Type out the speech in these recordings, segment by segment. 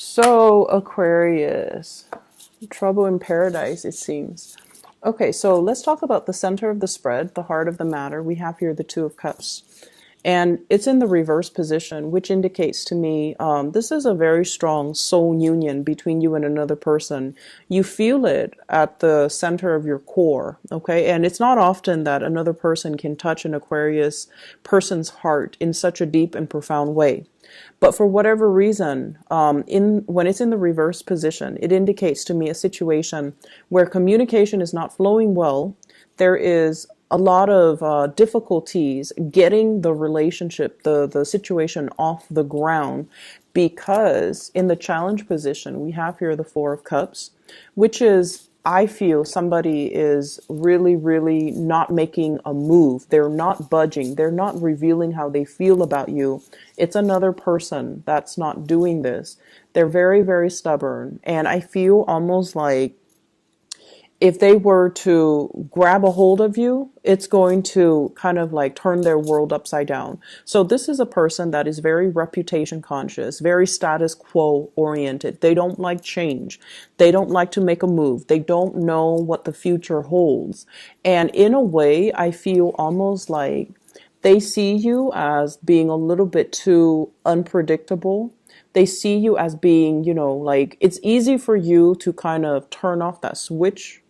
So, Aquarius, trouble in paradise, it seems. Okay, so let's talk about the center of the spread, the heart of the matter. We have here the Two of Cups. And it's in the reverse position, which indicates to me this is a very strong soul union between you and another person. You feel it at the center of your core, okay? And it's not often that another person can touch an Aquarius person's heart in such a deep and profound way. But for whatever reason, when it's in the reverse position, it indicates to me a situation where communication is not flowing well. There is a lot of difficulties getting the relationship, the situation off the ground, because in the challenge position, we have here the Four of Cups, which is, I feel somebody is really, really not making a move. They're not budging. They're not revealing how they feel about you. It's another person that's not doing this. They're very, very stubborn. And I feel almost like if they were to grab a hold of you, it's going to kind of like turn their world upside down. So this is a person that is very reputation conscious, very status quo oriented. They don't like change. They don't like to make a move. They don't know what the future holds. And in a way, I feel almost like they see you as being a little bit too unpredictable. They see you as being, like it's easy for you to kind of turn off that switch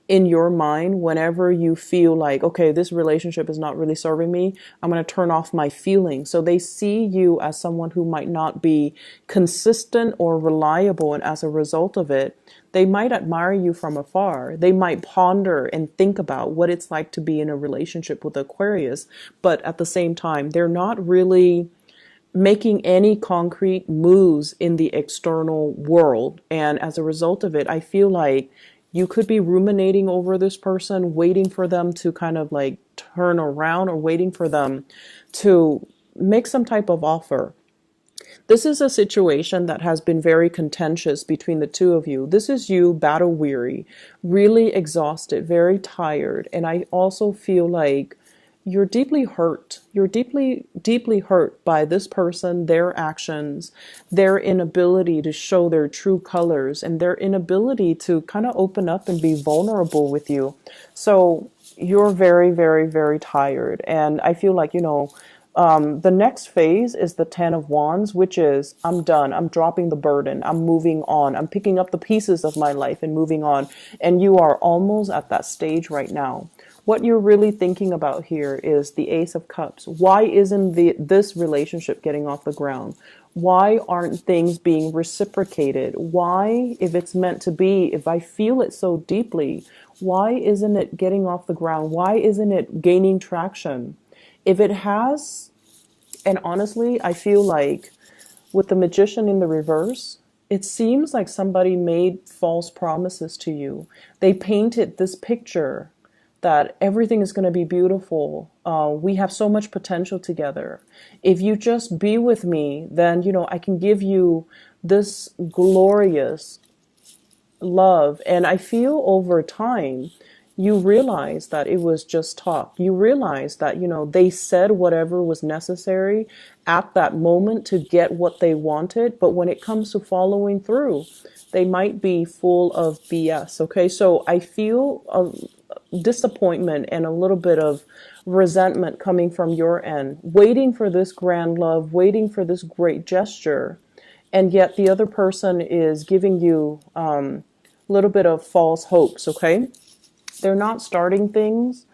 in your mind whenever you feel like, okay, this relationship is not really serving me. I'm going to turn off my feelings. So they see you as someone who might not be consistent or reliable. And as a result of it, they might admire you from afar. They might ponder and think about what it's like to be in a relationship with Aquarius. But at the same time, they're not really making any concrete moves in the external world. And as a result of it, I feel like you could be ruminating over this person, waiting for them to kind of like turn around or waiting for them to make some type of offer. This is a situation that has been very contentious between the two of you. This is you battle weary, really exhausted, very tired. And I also feel like you're deeply hurt. You're deeply, deeply hurt by this person, their actions, their inability to show their true colors, and their inability to kind of open up and be vulnerable with you. So you're very, very, very tired. And I feel like, the next phase is the Ten of Wands, which is I'm done. I'm dropping the burden. I'm moving on. I'm picking up the pieces of my life and moving on. And you are almost at that stage right now. What you're really thinking about here is the Ace of Cups. Why isn't this relationship getting off the ground? Why aren't things being reciprocated? Why, if it's meant to be, if I feel it so deeply, why isn't it getting off the ground? Why isn't it gaining traction? If it has, and honestly, I feel like with the Magician in the reverse, it seems like somebody made false promises to you. They painted this picture that everything is going to be beautiful. We have so much potential together. If you just be with me, then, I can give you this glorious love. And I feel over time, you realize that it was just talk. You realize that, they said whatever was necessary at that moment to get what they wanted. But when it comes to following through, they might be full of BS. Okay, so I feel disappointment and a little bit of resentment coming from your end, waiting for this grand love, waiting for this great gesture, and yet the other person is giving you a little bit of false hopes. Okay, they're not starting things.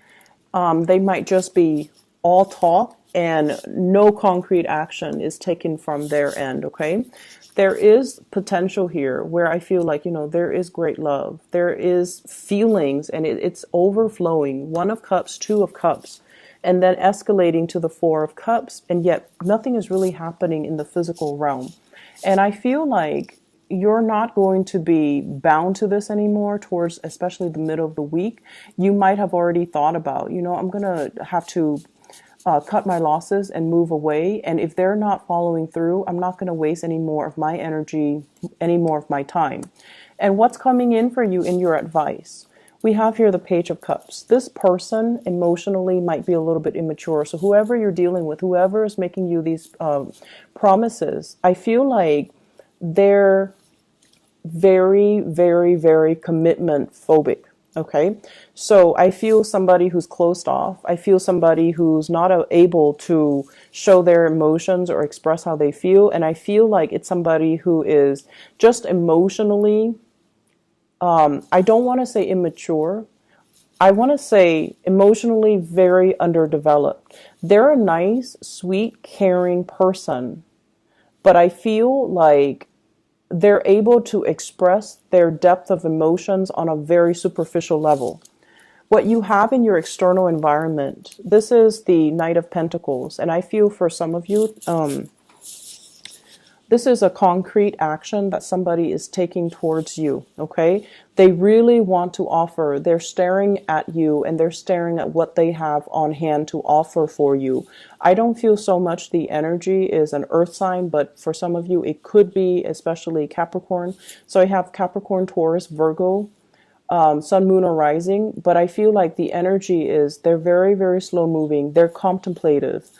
They might just be all talk and no concrete action is taken from their end. Okay, there is potential here where I feel like, there is great love. There is feelings and it's overflowing. One of Cups, Two of Cups, and then escalating to the Four of Cups. And yet nothing is really happening in the physical realm. And I feel like you're not going to be bound to this anymore towards especially the middle of the week. You might have already thought about, I'm going to have to cut my losses and move away. And if they're not following through, I'm not going to waste any more of my energy, any more of my time. And what's coming in for you in your advice? We have here the Page of Cups. This person emotionally might be a little bit immature. So whoever you're dealing with, whoever is making you these promises, I feel like they're very, very, very commitment phobic. Okay. So I feel somebody who's closed off. I feel somebody who's not able to show their emotions or express how they feel. And I feel like it's somebody who is just emotionally, I don't want to say immature. I want to say emotionally very underdeveloped. They're a nice, sweet, caring person, but I feel like they're able to express their depth of emotions on a very superficial level. What you have in your external environment, this is the Knight of Pentacles, and I feel for some of you, this is a concrete action that somebody is taking towards you, okay? They really want to offer. They're staring at you and they're staring at what they have on hand to offer for you. I don't feel so much the energy is an earth sign, but for some of you, it could be, especially Capricorn. So I have Capricorn, Taurus, Virgo, Sun, Moon, or Rising, but I feel like the energy is they're very, very slow moving. They're contemplative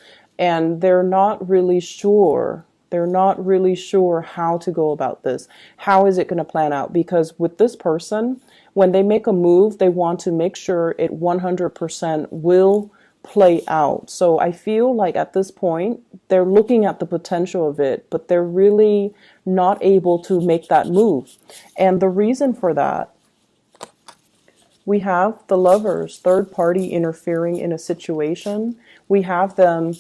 and they're not really sure. They're not really sure how to go about this. How is it going to plan out? Because with this person, when they make a move, they want to make sure it 100% will play out. So I feel like at this point, they're looking at the potential of it, but they're really not able to make that move. And the reason for that, we have the Lovers, third party interfering in a situation. We have them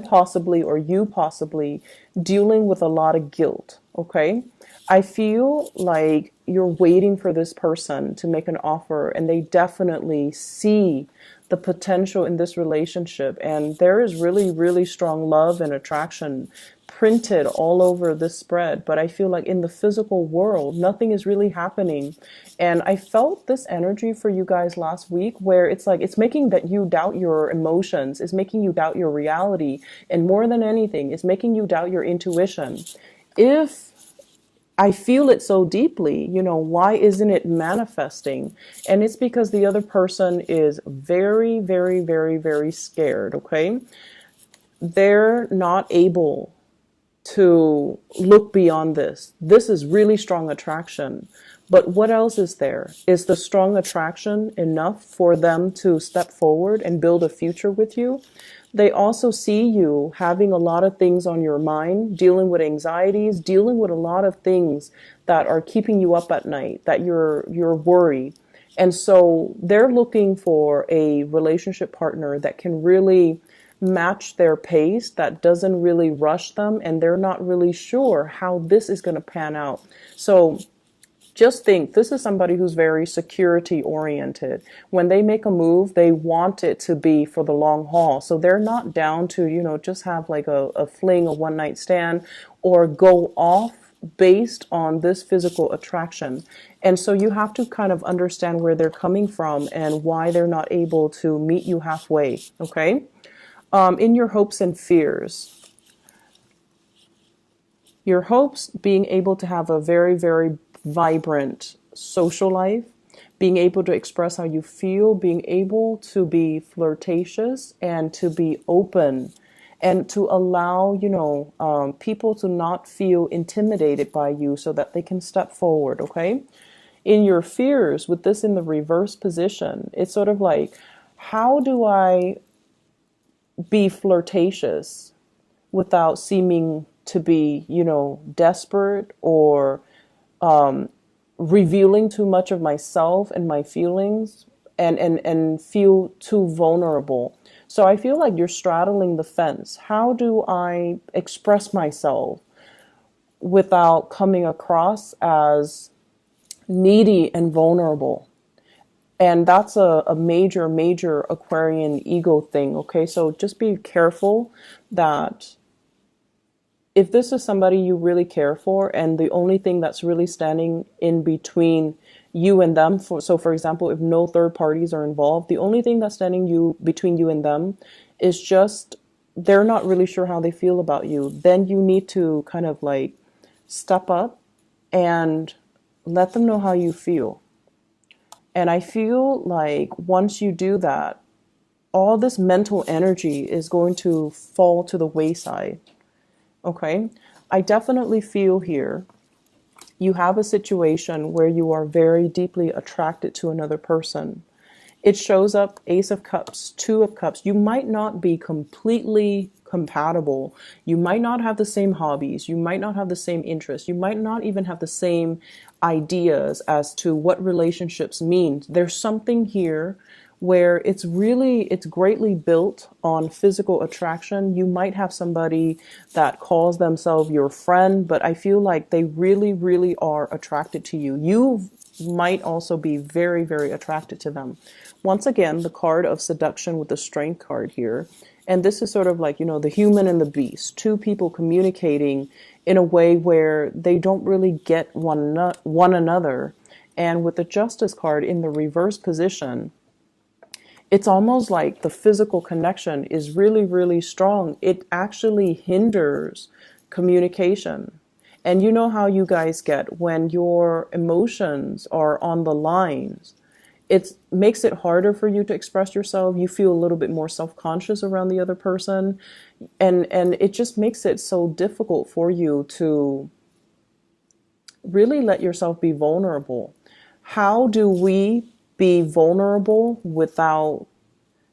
possibly, or you possibly, dealing with a lot of guilt, okay? I feel like you're waiting for this person to make an offer, and they definitely see the potential in this relationship. And there is really, really strong love and attraction printed all over this spread. But I feel like in the physical world, nothing is really happening. And I felt this energy for you guys last week where it's like, it's making that you doubt your emotions, it's making you doubt your reality. And more than anything, it's making you doubt your intuition. If I feel it so deeply, why isn't it manifesting? And it's because the other person is very, very, very, very scared, okay? They're not able to look beyond this. This is really strong attraction. But what else is there? Is the strong attraction enough for them to step forward and build a future with you? They also see you having a lot of things on your mind, dealing with anxieties, dealing with a lot of things that are keeping you up at night, that you're worried. And so they're looking for a relationship partner that can really match their pace, that doesn't really rush them, and they're not really sure how this is going to pan out. So just think, this is somebody who's very security oriented. When they make a move, they want it to be for the long haul. So they're not down to, just have like a fling, a one night stand, or go off based on this physical attraction. And so you have to kind of understand where they're coming from and why they're not able to meet you halfway. Okay. In your hopes and fears. Your hopes, being able to have a very, very vibrant social life, being able to express how you feel, being able to be flirtatious and to be open and to allow, people to not feel intimidated by you so that they can step forward, okay? In your fears, with this in the reverse position, it's sort of like, how do I be flirtatious without seeming to be, desperate or revealing too much of myself and my feelings and feel too vulnerable. So I feel like you're straddling the fence. How do I express myself without coming across as needy and vulnerable? And that's a major, major Aquarian ego thing, okay? So just be careful that if this is somebody you really care for and the only thing that's really standing in between you and them, so for example, if no third parties are involved, the only thing that's standing between you and them is just they're not really sure how they feel about you, then you need to kind of like step up and let them know how you feel. And I feel like once you do that, all this mental energy is going to fall to the wayside. Okay. I definitely feel here you have a situation where you are very deeply attracted to another person. It shows up Ace of Cups, Two of Cups. You might not be completely compatible. You might not have the same hobbies. You might not have the same interests. You might not even have the same ideas as to what relationships mean. There's something here where it's greatly built on physical attraction. You might have somebody that calls themselves your friend, but I feel like they really, really are attracted to you. You might also be very, very attracted to them. Once again, the card of seduction with the strength card here. And this is sort of like, the human and the beast, two people communicating in a way where they don't really get one another. And with the justice card in the reverse position, it's almost like the physical connection is really, really strong. It actually hinders communication. And you know how you guys get when your emotions are on the lines. It makes it harder for you to express yourself. You feel a little bit more self-conscious around the other person. And it just makes it so difficult for you to really let yourself be vulnerable. How do we be vulnerable without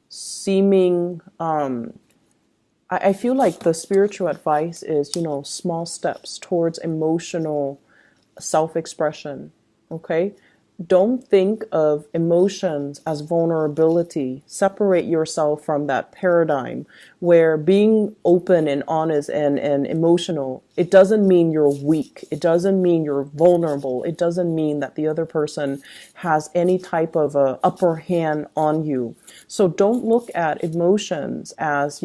seeming I feel like the spiritual advice is, small steps towards emotional self-expression. Okay? Don't think of emotions as vulnerability. Separate yourself from that paradigm where being open and honest and emotional, it doesn't mean you're weak. It doesn't mean you're vulnerable. It doesn't mean that the other person has any type of a upper hand on you. So don't look at emotions as,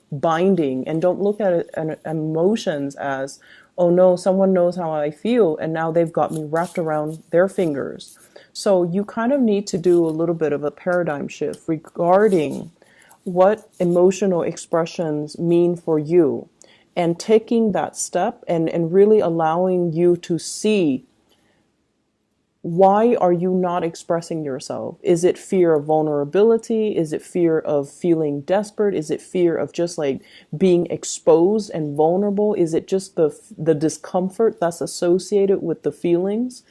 binding, and don't look at emotions as, oh no, someone knows how I feel and now they've got me wrapped around their fingers. So you kind of need to do a little bit of a paradigm shift regarding what emotional expressions mean for you, and taking that step and really allowing you to see, why are you not expressing yourself? Is it fear of vulnerability? Is it fear of feeling desperate? Is it fear of just like being exposed and vulnerable? Is it just the discomfort that's associated with the feelings?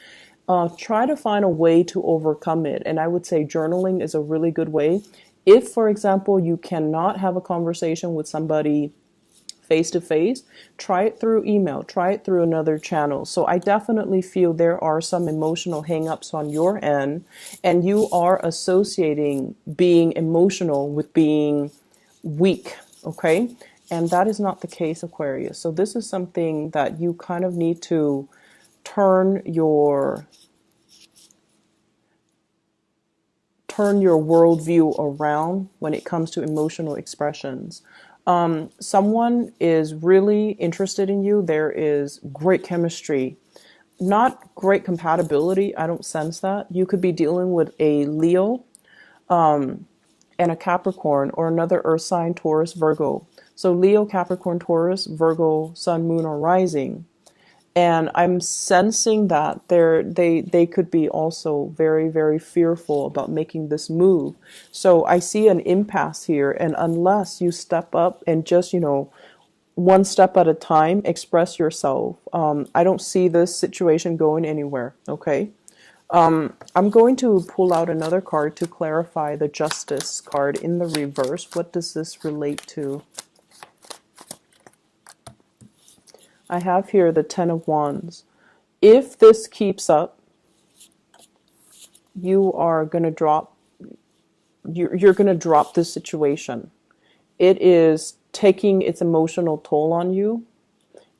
Try to find a way to overcome it. And I would say journaling is a really good way. If, for example, you cannot have a conversation with somebody face to face, try it through email, try it through another channel. So I definitely feel there are some emotional hangups on your end, and you are associating being emotional with being weak, okay? And that is not the case, Aquarius. So this is something that you kind of need to turn your worldview around when it comes to emotional expressions. Someone is really interested in you. There is great chemistry, not great compatibility. I don't sense that. You could be dealing with a Leo and a Capricorn, or another earth sign, Taurus, Virgo. So Leo, Capricorn, Taurus, Virgo, Sun, Moon, or Rising. And I'm sensing that they could be also very, very fearful about making this move. So I see an impasse here. And unless you step up and just, one step at a time, express yourself, I don't see this situation going anywhere. Okay. I'm going to pull out another card to clarify the Justice card in the reverse. What does this relate to? I have here the Ten of Wands. If this keeps up, you are going to drop, you're going to drop this situation. It is taking its emotional toll on you,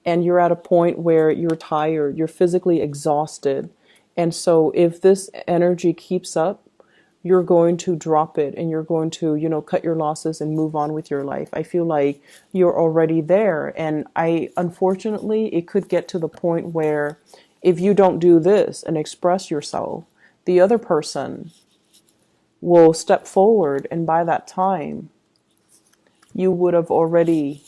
and you're at a point where you're tired, you're physically exhausted. And so if this energy keeps up, you're going to drop it, and you're going to, cut your losses and move on with your life. I feel like you're already there. And unfortunately, it could get to the point where if you don't do this and express yourself, the other person will step forward. And by that time, you would have already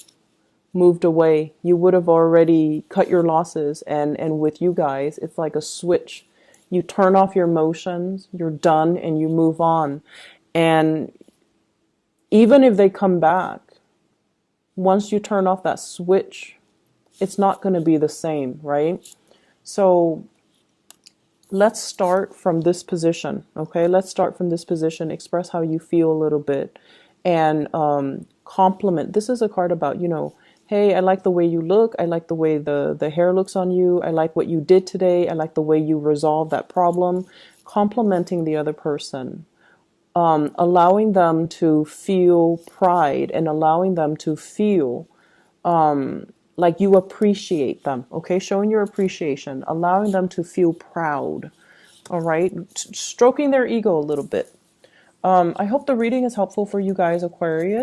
moved away. You would have already cut your losses. And with you guys, it's like a switch. You turn off your emotions, you're done, and you move on. And even if they come back, once you turn off that switch, it's not going to be the same, right? So let's start from this position, okay? Let's start from this position. Express how you feel a little bit, and compliment. This is a card about, you know, hey, I like the way you look. I like the way the hair looks on you. I like what you did today. I like the way you resolved that problem. Complimenting the other person, allowing them to feel pride, and allowing them to feel like you appreciate them, okay? Showing your appreciation, allowing them to feel proud, all right? Stroking their ego a little bit. I hope the reading is helpful for you guys, Aquarius.